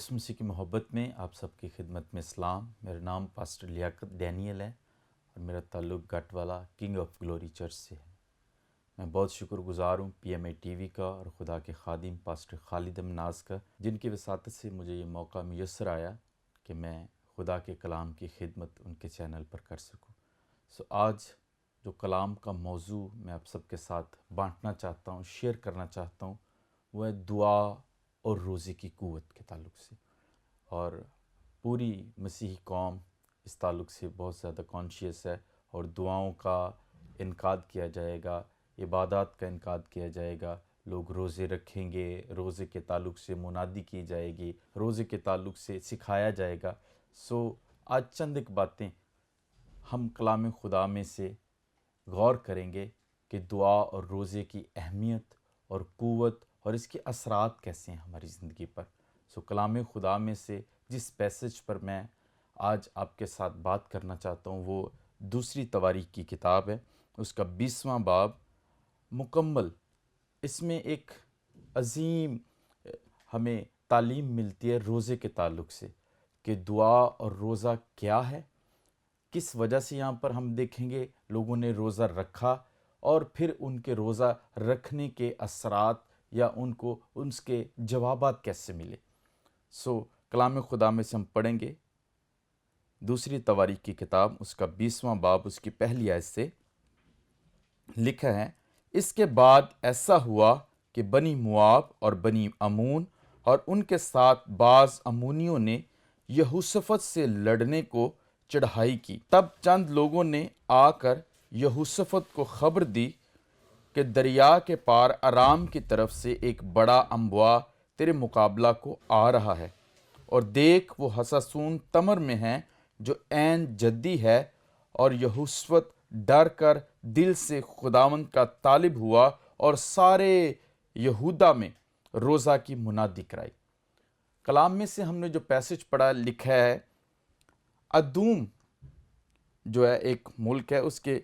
یسوع مسیح کی محبت میں آپ سب کی خدمت میں سلام۔ میرا نام پاسٹر لیاقت ڈینیل ہے اور میرا تعلق گٹ والا کنگ آف گلوری چرچ سے ہے۔ میں بہت شکر گزار ہوں P M A T V کا اور خدا کے خادم پاسٹر خالد امناز کا، جن کی وساطت سے مجھے یہ موقع میسر آیا کہ میں خدا کے کلام کی خدمت ان کے چینل پر کر سکوں۔ آج جو کلام کا موضوع میں آپ سب کے ساتھ بانٹنا چاہتا ہوں، شیئر کرنا چاہتا ہوں، وہ ہے دعا اور روزے کی قوت کے تعلق سے۔ اور پوری مسیحی قوم اس تعلق سے بہت زیادہ کانشیس ہے، اور دعاؤں کا انعقاد کیا جائے گا، عبادات کا انعقاد کیا جائے گا، لوگ روزے رکھیں گے، روزے کے تعلق سے منادی کی جائے گی، روزے کے تعلق سے سکھایا جائے گا۔ آج چند ایک باتیں ہم کلام خدا میں سے غور کریں گے کہ دعا اور روزے کی اہمیت اور قوت اور اس کے اثرات کیسے ہیں ہماری زندگی پر۔ کلام خدا میں سے جس پیسج پر میں آج آپ کے ساتھ بات کرنا چاہتا ہوں وہ دوسری تواریخ کی کتاب ہے، اس کا 20واں باب مکمل۔ اس میں ایک عظیم ہمیں تعلیم ملتی ہے روزے کے تعلق سے کہ دعا اور روزہ کیا ہے، کس وجہ سے یہاں پر ہم دیکھیں گے لوگوں نے روزہ رکھا، اور پھر ان کے روزہ رکھنے کے اثرات یا ان کو اس کے جوابات کیسے ملے۔ کلام خدا میں سے ہم پڑھیں گے دوسری تواریخ کی کتاب، اس کا 20واں باب، اس کی پہلی آیت سے لکھا ہے، اس کے بعد ایسا ہوا کہ بنی مواب اور بنی امون اور ان کے ساتھ بعض امونیوں نے یہوشافط سے لڑنے کو چڑھائی کی۔ تب چند لوگوں نے آ کر یہوشافط کو خبر دی کہ دریا کے پار ارام کی طرف سے ایک بڑا انبوا تیرے مقابلہ کو آ رہا ہے، اور دیکھ وہ حساسون تمر میں ہیں جو عین جدی ہے۔ اور یہوشافط ڈر کر دل سے خداوند کا طالب ہوا اور سارے یہودا میں روزہ کی منادی کرائی۔ کلام میں سے ہم نے جو پیسج پڑھا لکھا ہے، ادوم جو ہے ایک ملک ہے، اس کے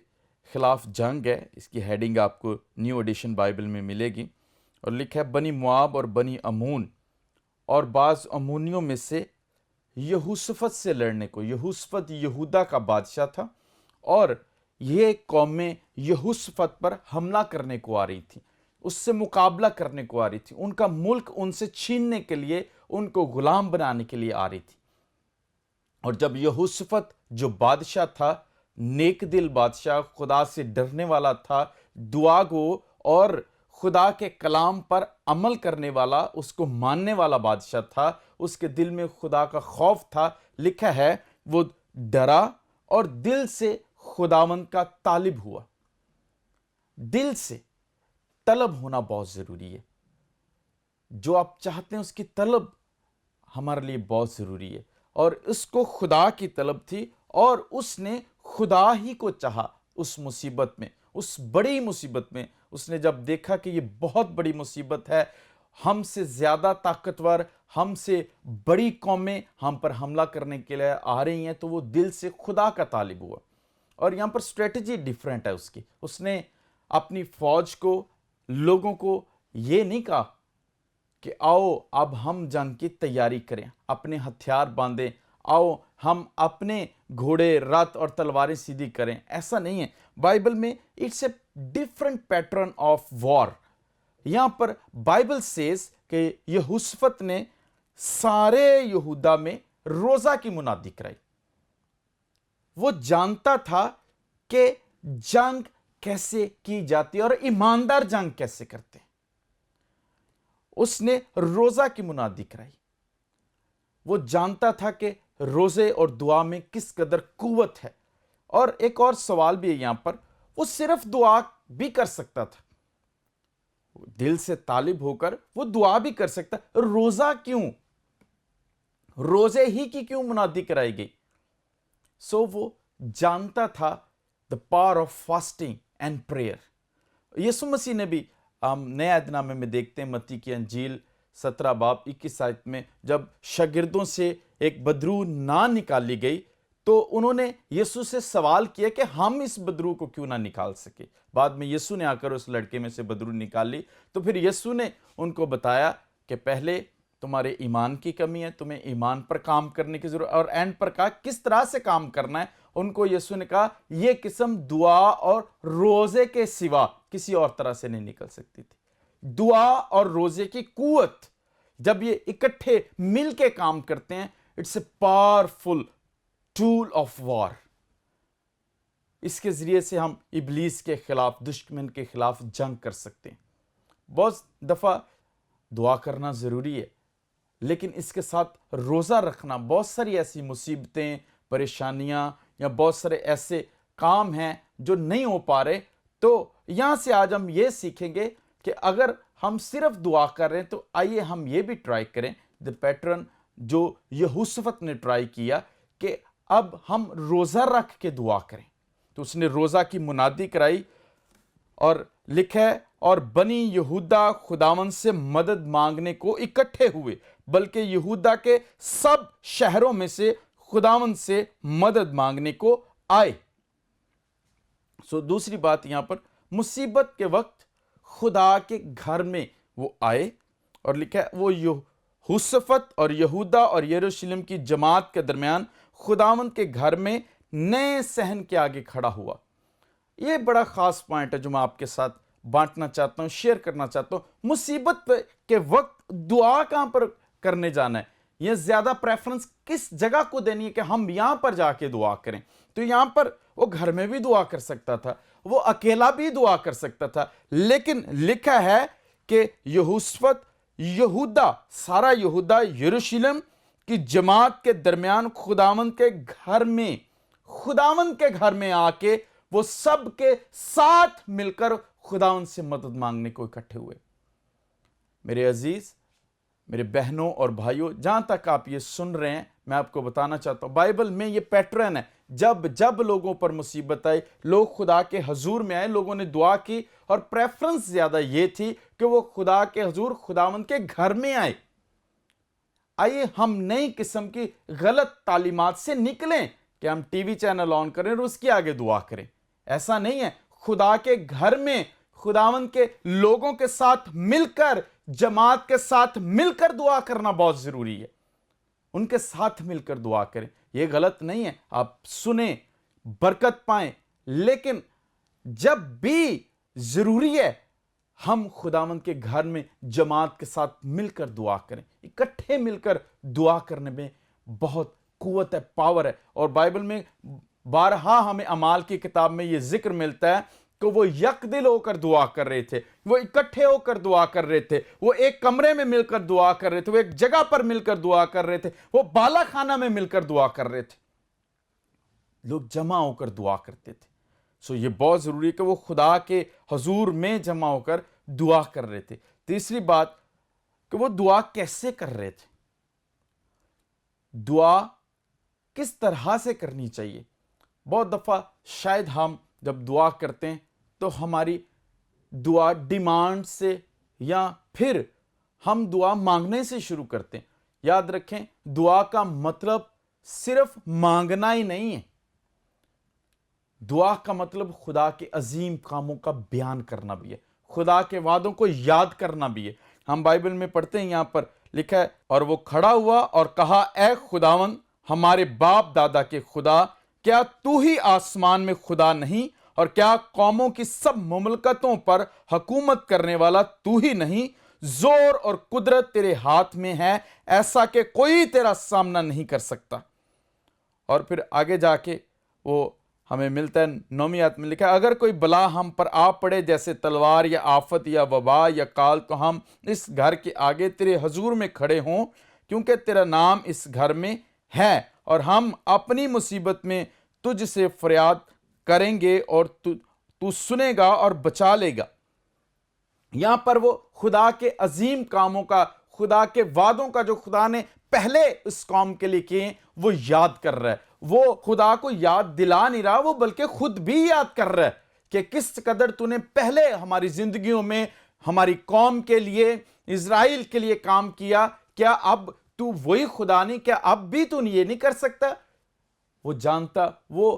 خلاف جنگ ہے۔ اس کی ہیڈنگ آپ کو نیو ایڈیشن بائبل میں ملے گی، اور لکھا ہے بنی مواب اور بنی امون اور بعض امونیوں میں سے یہوشافط سے لڑنے کو۔ یہوشافط یہودا کا بادشاہ تھا، اور یہ قومیں یہوشافط پر حملہ کرنے کو آ رہی تھیں، اس سے مقابلہ کرنے کو آ رہی تھی، ان کا ملک ان سے چھیننے کے لیے، ان کو غلام بنانے کے لیے آ رہی تھی۔ اور جب یہوشافط جو بادشاہ تھا، نیک دل بادشاہ، خدا سے ڈرنے والا تھا، دعا گو اور خدا کے کلام پر عمل کرنے والا، اس کو ماننے والا بادشاہ تھا، اس کے دل میں خدا کا خوف تھا، لکھا ہے وہ ڈرا اور دل سے خداوند کا طالب ہوا۔ دل سے طلب ہونا بہت ضروری ہے، جو آپ چاہتے ہیں اس کی طلب ہمارے لیے بہت ضروری ہے، اور اس کو خدا کی طلب تھی، اور اس نے خدا ہی کو چاہا۔ اس مصیبت میں، اس بڑی مصیبت میں، اس نے جب دیکھا کہ یہ بہت بڑی مصیبت ہے، ہم سے زیادہ طاقتور، ہم سے بڑی قومیں ہم پر حملہ کرنے کے لیے آ رہی ہیں، تو وہ دل سے خدا کا طالب ہوا۔ اور یہاں پر اسٹریٹجی ڈیفرنٹ ہے اس کی۔ اس نے اپنی فوج کو، لوگوں کو یہ نہیں کہا کہ آؤ اب ہم جنگ کی تیاری کریں، اپنے ہتھیار باندھیں، آؤ ہم اپنے گھوڑے، رتھ اور تلواریں سیدھی کریں۔ ایسا نہیں ہے بائبل میں، it's a different pattern of war. یہاں پر بائبل سیز کہ یہوشافط نے سارے یہودا میں روزہ کی منادی کرائی۔ وہ جانتا تھا کہ جنگ کیسے کی جاتی ہے اور ایماندار جنگ کیسے کرتے ہیں۔ اس نے روزہ کی منادی کرائی۔ وہ جانتا تھا کہ روزے اور دعا میں کس قدر قوت ہے۔ اور ایک اور سوال بھی ہے یہاں پر، وہ صرف دعا بھی کر سکتا تھا، دل سے طالب ہو کر وہ دعا بھی کر سکتا، روزہ کیوں؟ روزے ہی کی کیوں منادی کرائی گئی؟ وہ جانتا تھا the power of fasting and prayer۔ یسوع مسیح نے بھی ہم نئے عہد نامے میں دیکھتے ہیں، متی کی انجیل 17 باب 21 آیت میں، جب شاگردوں سے ایک بدرو نہ نکالی گئی تو انہوں نے یسوع سے سوال کیا کہ ہم اس بدرو کو کیوں نہ نکال سکے۔ بعد میں یسوع نے آ کر اس لڑکے میں سے بدرو نکال لی، تو پھر یسوع نے ان کو بتایا کہ پہلے تمہارے ایمان کی کمی ہے، تمہیں ایمان پر کام کرنے کی ضرورت، اور اینڈ پر کہا کس طرح سے کام کرنا ہے. ان کو یسوع نے کہا یہ قسم دعا اور روزے کے سوا کسی اور طرح سے نہیں نکل سکتی تھی. دعا اور روزے کی قوت جب یہ اکٹھے مل کے کام کرتے ہیں، it's a powerful tool of war. اس کے ذریعے سے ہم ابلیس کے خلاف، دشمن کے خلاف جنگ کر سکتے ہیں. بہت دفعہ دعا کرنا ضروری ہے، لیکن اس کے ساتھ روزہ رکھنا، بہت ساری ایسی مصیبتیں، پریشانیاں یا بہت سارے ایسے کام ہیں جو نہیں ہو پا رہے. تو یہاں سے آج ہم یہ سیکھیں گے کہ اگر ہم صرف دعا کر رہے ہیں تو آئیے ہم یہ بھی ٹرائی کریں دی پیٹرن جو یہوشفت نے ٹرائی کیا کہ اب ہم روزہ رکھ کے دعا کریں. تو اس نے روزہ کی منادی کرائی اور لکھا ہے اور بنی یہودا خداوند سے مدد مانگنے کو اکٹھے ہوئے، بلکہ یہودا کے سب شہروں میں سے خداوند سے مدد مانگنے کو آئے. دوسری بات یہاں پر مصیبت کے وقت خدا کے گھر میں وہ آئے، اور لکھا ہے وہ یہوشفت اور یہودا اور یروشلم کی جماعت کے درمیان خداوند کے گھر میں نئے صحن کے آگے کھڑا ہوا. یہ بڑا خاص پوائنٹ ہے جو میں آپ کے ساتھ بانٹنا چاہتا ہوں، شیئر کرنا چاہتا ہوں. مصیبت کے وقت دعا کہاں پر کرنے جانا ہے؟ یہ زیادہ پریفرنس کس جگہ کو دینی ہے کہ ہم یہاں پر جا کے دعا کریں؟ تو یہاں پر وہ گھر میں بھی دعا کر سکتا تھا، وہ اکیلا بھی دعا کر سکتا تھا، لیکن لکھا ہے کہ یہوشفت، یہودا، سارا یہودا، یروشلم کی جماعت کے درمیان خداوند کے گھر میں آ کے وہ سب کے ساتھ مل کر خداوند سے مدد مانگنے کو اکٹھے ہوئے. میرے عزیز، میرے بہنوں اور بھائیوں، جہاں تک آپ یہ سن رہے ہیں میں آپ کو بتانا چاہتا ہوں بائبل میں یہ پیٹرن ہے. جب لوگوں پر مصیبت آئی، لوگ خدا کے حضور میں آئے، لوگوں نے دعا کی، اور پریفرنس زیادہ یہ تھی کہ وہ خدا کے حضور، خداوند کے گھر میں آئے. آئیے ہم نئی قسم کی غلط تعلیمات سے نکلیں کہ ہم ٹی وی چینل آن کریں اور اس کے آگے دعا کریں. ایسا نہیں ہے. خدا کے گھر میں خداوند کے لوگوں کے ساتھ مل کر، جماعت کے ساتھ مل کر دعا کرنا بہت ضروری ہے. ان کے ساتھ مل کر دعا کریں. یہ غلط نہیں ہے، آپ سنیں، برکت پائیں، لیکن جب بھی ضروری ہے ہم خداوند کے گھر میں جماعت کے ساتھ مل کر دعا کریں. اکٹھے مل کر دعا کرنے میں بہت قوت ہے، پاور ہے. اور بائبل میں بارہا ہمیں اعمال کی کتاب میں یہ ذکر ملتا ہے کہ وہ یک دل ہو کر دعا کر رہے تھے، وہ اکٹھے ہو کر دعا کر رہے تھے، وہ ایک کمرے میں مل کر دعا کر رہے تھے، وہ ایک جگہ پر مل کر دعا کر رہے تھے، وہ بالا خانہ میں مل کر دعا کر رہے تھے. لوگ جمع ہو کر دعا کرتے تھے. یہ بہت ضروری ہے کہ وہ خدا کے حضور میں جمع ہو کر دعا کر رہے تھے. تیسری بات کہ وہ دعا کیسے کر رہے تھے، دعا کس طرح سے کرنی چاہیے. بہت دفعہ شاید ہم جب دعا کرتے ہیں تو ہماری دعا ڈیمانڈ سے یا پھر ہم دعا مانگنے سے شروع کرتے ہیں. یاد رکھیں، دعا کا مطلب صرف مانگنا ہی نہیں ہے. دعا کا مطلب خدا کے عظیم کاموں کا بیان کرنا بھی ہے، خدا کے وعدوں کو یاد کرنا بھی ہے. ہم بائبل میں پڑھتے ہیں، یہاں پر لکھا ہے اور وہ کھڑا ہوا اور کہا، اے خداوند ہمارے باپ دادا کے خدا، کیا تو ہی آسمان میں خدا نہیں، اور کیا قوموں کی سب مملکتوں پر حکومت کرنے والا تو ہی نہیں؟ زور اور قدرت تیرے ہاتھ میں ہے، ایسا کہ کوئی تیرا سامنا نہیں کر سکتا. اور پھر آگے جا کے وہ ہمیں ملتا ہے 9ویں آیت میں لکھا ہے، اگر کوئی بلا ہم پر آ پڑے جیسے تلوار یا آفت یا وبا یا کال، تو ہم اس گھر کے آگے تیرے حضور میں کھڑے ہوں، کیونکہ تیرا نام اس گھر میں ہے، اور ہم اپنی مصیبت میں تجھ سے فریاد کریں گے اور تو سنے گا اور بچا لے گا. یہاں پر وہ خدا کے عظیم کاموں کا، خدا کے وعدوں کا جو خدا نے پہلے اس قوم کے لیے کیے وہ یاد کر رہا ہے. وہ خدا کو یاد دلا نہیں رہا، وہ بلکہ خود بھی یاد کر رہا ہے کہ کس قدر تو نے پہلے ہماری زندگیوں میں ہماری قوم کے لیے، اسرائیل کے لیے کام کیا. کیا اب تو وہی خدا نہیں؟ کیا اب بھی تو یہ نہیں کر سکتا؟ وہ جانتا، وہ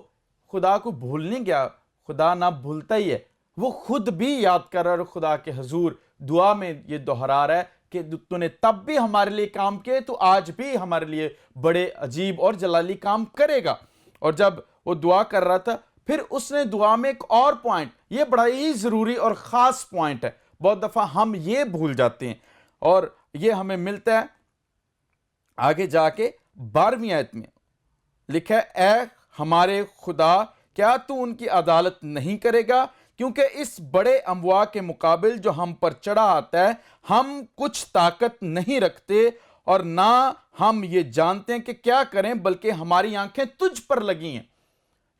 خدا کو بھول نہیں گیا. خدا نہ بھولتا ہی ہے، وہ خود بھی یاد کر رہا ہے اور خدا کے حضور دعا میں یہ دہرا رہا ہے کہ تو نے تب بھی ہمارے لیے کام کیے تو آج بھی ہمارے لیے بڑے عجیب اور جلالی کام کرے گا۔ اور جب وہ دعا کر رہا تھا، پھر اس نے دعا میں ایک اور پوائنٹ، یہ بڑا ہی ضروری اور خاص پوائنٹ ہے، بہت دفعہ ہم یہ بھول جاتے ہیں، اور یہ ہمیں ملتا ہے آگے جا کے 12ویں آیت میں لکھا ہے، اے ہمارے خدا، کیا تو ان کی عدالت نہیں کرے گا؟ کیونکہ اس بڑے اموا کے مقابل جو ہم پر چڑھا آتا ہے، ہم کچھ طاقت نہیں رکھتے اور نہ ہم یہ جانتے ہیں کہ کیا کریں، بلکہ ہماری آنکھیں تجھ پر لگی ہیں۔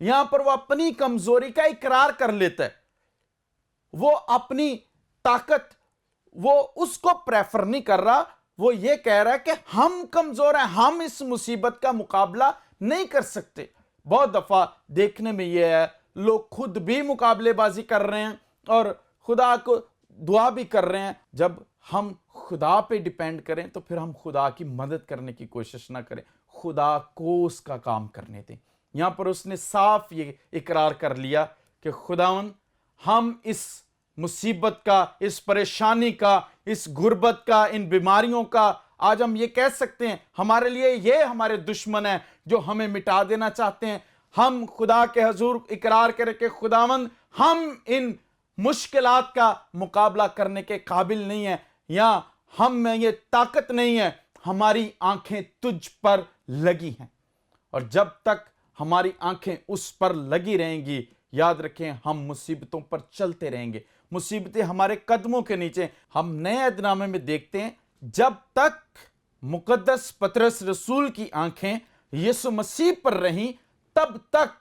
یہاں پر وہ اپنی کمزوری کا اقرار کر لیتا ہے، وہ اپنی طاقت، وہ اس کو پریفر نہیں کر رہا، وہ یہ کہہ رہا ہے کہ ہم کمزور ہیں، ہم اس مصیبت کا مقابلہ نہیں کر سکتے۔ بہت دفعہ دیکھنے میں یہ ہے، لوگ خود بھی مقابلے بازی کر رہے ہیں اور خدا کو دعا بھی کر رہے ہیں۔ جب ہم خدا پہ ڈیپینڈ کریں تو پھر ہم خدا کی مدد کرنے کی کوشش نہ کریں، خدا کو اس کا کام کرنے دیں۔ یہاں پر اس نے صاف یہ اقرار کر لیا کہ خداوند، ہم اس مصیبت کا، اس پریشانی کا، اس غربت کا، ان بیماریوں کا، آج ہم یہ کہہ سکتے ہیں ہمارے لیے یہ ہمارے دشمن ہیں جو ہمیں مٹا دینا چاہتے ہیں۔ ہم خدا کے حضور اقرار کریں کہ خداوند، ہم ان مشکلات کا مقابلہ کرنے کے قابل نہیں ہیں، یا ہم میں یہ طاقت نہیں ہے، ہماری آنکھیں تجھ پر لگی ہیں۔ اور جب تک ہماری آنکھیں اس پر لگی رہیں گی، یاد رکھیں ہم مصیبتوں پر چلتے رہیں گے، مصیبتیں ہمارے قدموں کے نیچے۔ ہم نئے عہد نامے میں دیکھتے ہیں، جب تک مقدس پطرس رسول کی آنکھیں یسوع مسیح پر رہیں، تب تک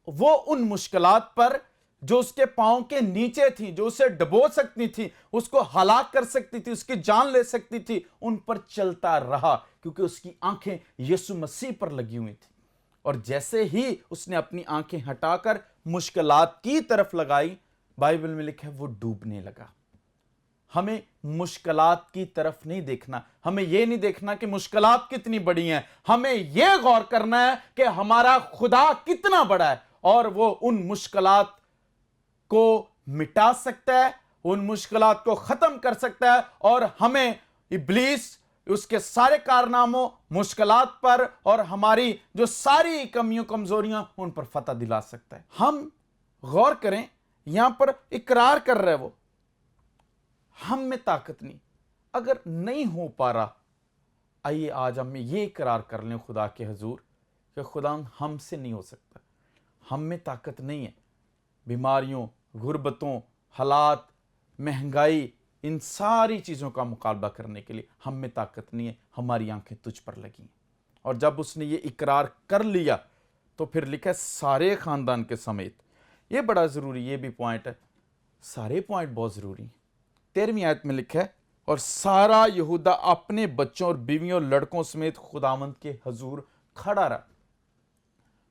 وہ ان مشکلات پر جو اس کے پاؤں کے نیچے تھیں، جو اسے ڈبو سکتی تھی، اس کو ہلاک کر سکتی تھی، اس کی جان لے سکتی تھی، ان پر چلتا رہا، کیونکہ اس کی آنکھیں یسوع مسیح پر لگی ہوئی تھی۔ اور جیسے ہی اس نے اپنی آنکھیں ہٹا کر مشکلات کی طرف لگائی، بائبل میں لکھا ہے وہ ڈوبنے لگا۔ ہمیں مشکلات کی طرف نہیں دیکھنا، ہمیں یہ نہیں دیکھنا کہ مشکلات کتنی بڑی ہیں، ہمیں یہ غور کرنا ہے کہ ہمارا خدا کتنا بڑا ہے، اور وہ ان مشکلات کو مٹا سکتا ہے، ان مشکلات کو ختم کر سکتا ہے، اور ہمیں ابلیس اس کے سارے کارناموں، مشکلات پر اور ہماری جو ساری کمیوں کمزوریاں ان پر فتح دلا سکتا ہے۔ ہم غور کریں، یہاں پر اقرار کر رہے وہ، ہم میں طاقت نہیں۔ اگر نہیں ہو پا رہا، آئیے آج ہم یہ اقرار کر لیں خدا کے حضور کہ خدا ہم سے نہیں ہو سکتا، ہم میں طاقت نہیں ہے۔ بیماریوں، غربتوں، حالات، مہنگائی، ان ساری چیزوں کا مقابلہ کرنے کے لیے ہم میں طاقت نہیں ہے، ہماری آنکھیں تجھ پر لگی ہیں۔ اور جب اس نے یہ اقرار کر لیا تو پھر لکھا ہے سارے خاندان کے سمیت۔ یہ بڑا ضروری، یہ بھی پوائنٹ ہے، سارے پوائنٹ بہت ضروری ہیں۔ 13ویں آیت میں لکھا ہے، اور سارا یہودا اپنے بچوں اور بیویوں اور لڑکوں سمیت خداوند کے حضور کھڑا رہا۔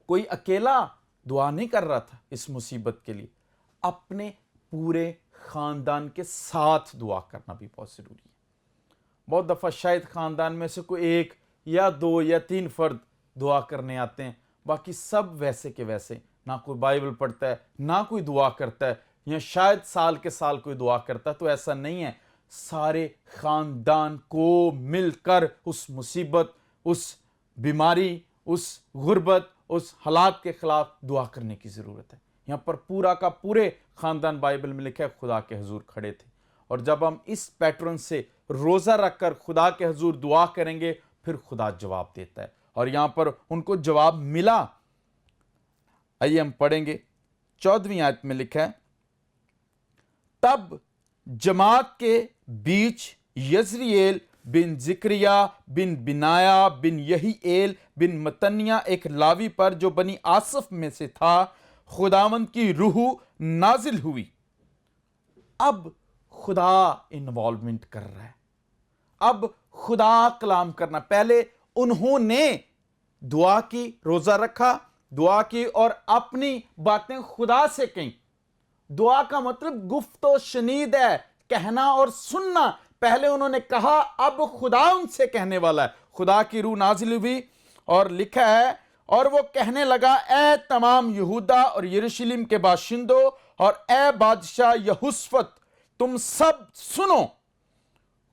کوئی اکیلا دعا نہیں کر رہا تھا اس مصیبت کے لیے، اپنے پورے خاندان کے ساتھ دعا کرنا بھی بہت ضروری ہے۔ بہت دفعہ شاید خاندان میں سے کوئی ایک یا دو یا تین فرد دعا کرنے آتے ہیں، باقی سب ویسے کے ویسے، نہ کوئی بائبل پڑھتا ہے، نہ کوئی دعا کرتا ہے، یا شاید سال کے سال کوئی دعا کرتا ہے۔ تو ایسا نہیں ہے، سارے خاندان کو مل کر اس مصیبت، اس بیماری، اس غربت، اس حالات کے خلاف دعا کرنے کی ضرورت ہے۔ یہاں پر پورا کا پورے خاندان بائبل میں لکھا ہے خدا کے حضور کھڑے تھے، اور جب ہم اس پیٹرن سے روزہ رکھ کر خدا کے حضور دعا کریں گے، پھر خدا جواب دیتا ہے، اور یہاں پر ان کو جواب ملا۔ آئیے ہم پڑھیں گے 14ویں آیت میں لکھا ہے، تب جماعت کے بیچ یزرییل بن زکریا بن بنایا بن یہییل بن متنیہ ایک لاوی پر جو بنی آصف میں سے تھا، خداوند کی روح نازل ہوئی۔ اب خدا انوالومنٹ کر رہا ہے، اب خدا کلام کرنا۔ پہلے انہوں نے دعا کی، روزہ رکھا، دعا کی اور اپنی باتیں خدا سے کہیں۔ دعا کا مطلب گفت و شنید ہے، کہنا اور سننا۔ پہلے انہوں نے کہا، اب خدا ان سے کہنے والا ہے۔ خدا کی روح نازل ہوئی، اور لکھا ہے، اور وہ کہنے لگا، اے تمام یہودا اور یروشلم کے باشندوں اور اے بادشاہ یہوشفت، تم سب سنو،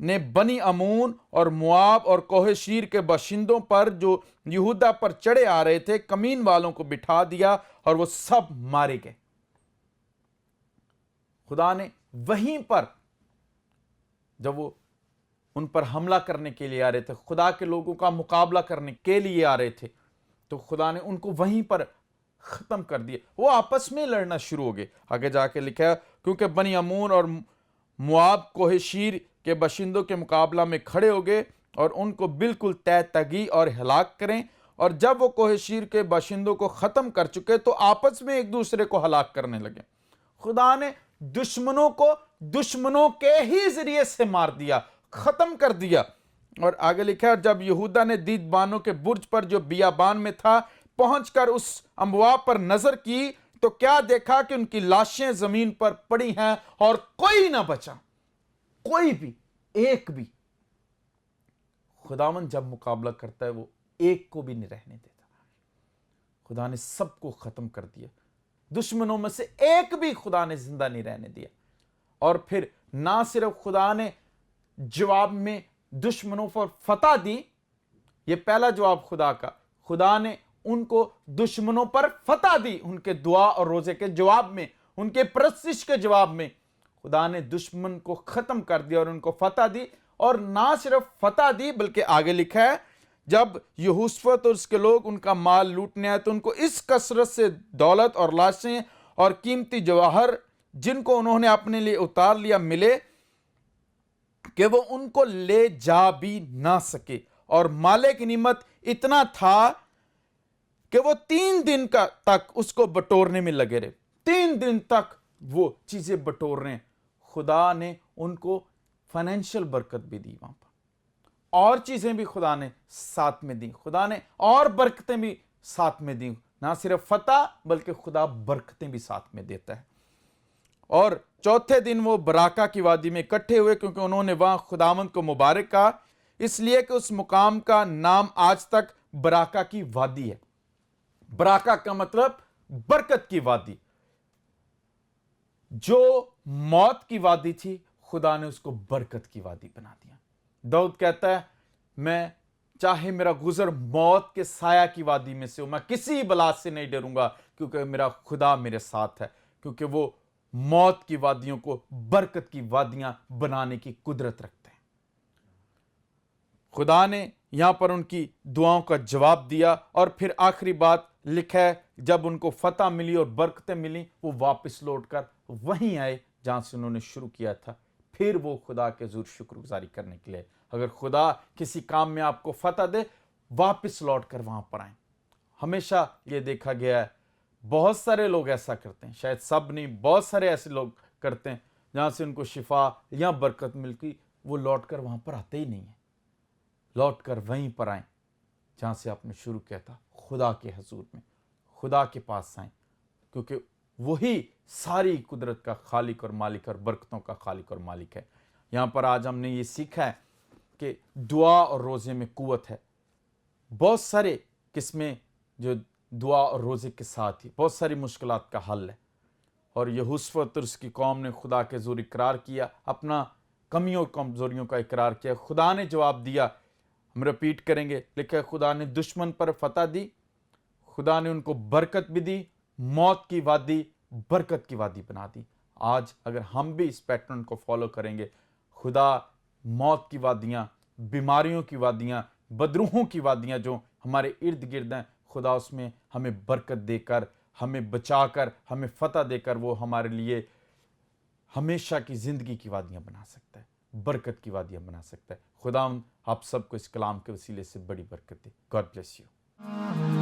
نے بنی امون اور مواب اور کوہ شیر کے باشندوں پر جو یہودا پر چڑھے آ رہے تھے کمین والوں کو بٹھا دیا اور وہ سب مارے گئے۔ خدا نے وہیں پر جب وہ ان پر حملہ کرنے کے لیے آ رہے تھے، خدا کے لوگوں کا مقابلہ کرنے کے لیے آ رہے تھے، تو خدا نے ان کو وہیں پر ختم کر دیا۔ وہ آپس میں لڑنا شروع ہو گئے۔ آگے جا کے لکھا ہے کیونکہ بنی امون اور مواب کوہ شیر کے باشندوں کے مقابلہ میں کھڑے ہو گئے اور ان کو بالکل تہ تگی اور ہلاک کریں، اور جب وہ کوہ شیر کے باشندوں کو ختم کر چکے تو آپس میں ایک دوسرے کو ہلاک کرنے لگے۔ خدا نے دشمنوں کو دشمنوں کے ہی ذریعے سے مار دیا، ختم کر دیا۔ اور آگے لکھا ہے جب یہودا نے دید بانوں کے برج پر جو بیابان میں تھا پہنچ کر اس اموا پر نظر کی تو کیا دیکھا کہ ان کی لاشیں زمین پر پڑی ہیں اور کوئی نہ بچا، کوئی بھی، ایک بھی۔ خداوند جب مقابلہ کرتا ہے وہ ایک کو بھی نہیں رہنے دیتا۔ خدا نے سب کو ختم کر دیا، دشمنوں میں سے ایک بھی خدا نے زندہ نہیں رہنے دیا۔ اور پھر نہ صرف خدا نے جواب میں دشمنوں پر فتح دی، یہ پہلا جواب خدا کا، خدا نے ان کو دشمنوں پر فتح دی، ان کے دعا اور روزے کے جواب میں، ان کے پرستش کے جواب میں خدا نے دشمن کو ختم کر دیا اور ان کو فتح دی۔ اور نہ صرف فتح دی بلکہ آگے لکھا ہے جب یہوشافت اور اس کے لوگ ان کا مال لوٹنے آئے تو ان کو اس کثرت سے دولت اور لاشیں اور قیمتی جواہر جن کو انہوں نے اپنے لیے اتار لیا ملے کہ وہ ان کو لے جا بھی نہ سکے، اور مال غنیمت اتنا تھا کہ وہ 3 دن تک اس کو بٹورنے میں لگے رہے، 3 دن تک وہ چیزیں بٹور رہے ہیں۔ خدا نے ان کو فائنینشل برکت بھی دی، وہاں پر اور چیزیں بھی خدا نے ساتھ میں دی، خدا نے اور برکتیں بھی ساتھ میں دی، نہ صرف فتح بلکہ خدا برکتیں بھی ساتھ میں دیتا ہے۔ اور چوتھے دن وہ براکا کی وادی میں اکٹھے ہوئے کیونکہ انہوں نے وہاں خداوند کو مبارک کہا، اس لیے کہ اس مقام کا نام آج تک براکا کی وادی ہے۔ براکا کا مطلب برکت کی وادی۔ جو موت کی وادی تھی خدا نے اس کو برکت کی وادی بنا دیا۔ داؤد کہتا ہے میں چاہے میرا گزر موت کے سایہ کی وادی میں سے ہو، میں کسی بلا سے نہیں ڈروں گا کیونکہ میرا خدا میرے ساتھ ہے، کیونکہ وہ موت کی وادیوں کو برکت کی وادیاں بنانے کی قدرت رکھتے ہیں۔ خدا نے یہاں پر ان کی دعاؤں کا جواب دیا، اور پھر آخری بات لکھا ہے جب ان کو فتح ملی اور برکتیں ملی وہ واپس لوٹ کر وہیں آئے جہاں سے انہوں نے شروع کیا تھا۔ پھر وہ خدا کے حضور شکر گزاری کرنے کے لیے، اگر خدا کسی کام میں آپ کو فتح دے واپس لوٹ کر وہاں پر آئیں۔ ہمیشہ یہ دیکھا گیا ہے بہت سارے لوگ ایسا کرتے ہیں، شاید سب نہیں، بہت سارے ایسے لوگ کرتے ہیں جہاں سے ان کو شفا یا برکت ملتی وہ لوٹ کر وہاں پر آتے ہی نہیں ہیں۔ لوٹ کر وہیں پر آئیں جہاں سے آپ نے شروع کیا تھا، خدا کے حضور میں، خدا کے پاس آئیں، کیونکہ وہی ساری قدرت کا خالق اور مالک اور برکتوں کا خالق اور مالک ہے۔ یہاں پر آج ہم نے یہ سیکھا ہے کہ دعا اور روزے میں قوت ہے۔ بہت سارے قسمیں جو دعا اور روزے کے ساتھ ہی بہت ساری مشکلات کا حل ہے، اور یہوشافت اور اس کی قوم نے خدا کے حضور اقرار کیا، اپنا کمیوں اور کمزوریوں کا اقرار کیا، خدا نے جواب دیا۔ ہم رپیٹ کریں گے، لکھا ہے خدا نے دشمن پر فتح دی، خدا نے ان کو برکت بھی دی، موت کی وادی برکت کی وادی بنا دی۔ آج اگر ہم بھی اس پیٹرن کو فالو کریں گے، خدا موت کی وادیاں، بیماریوں کی وادیاں، بدروحوں کی وادیاں جو ہمارے ارد گرد ہیں، خدا اس میں ہمیں برکت دے کر، ہمیں بچا کر، ہمیں فتح دے کر وہ ہمارے لیے ہمیشہ کی زندگی کی وادیاں بنا سکتا ہے، برکت کی وادیاں بنا سکتا ہے۔ خدا آپ سب کو اس کلام کے وسیلے سے بڑی برکت دے۔ God bless you.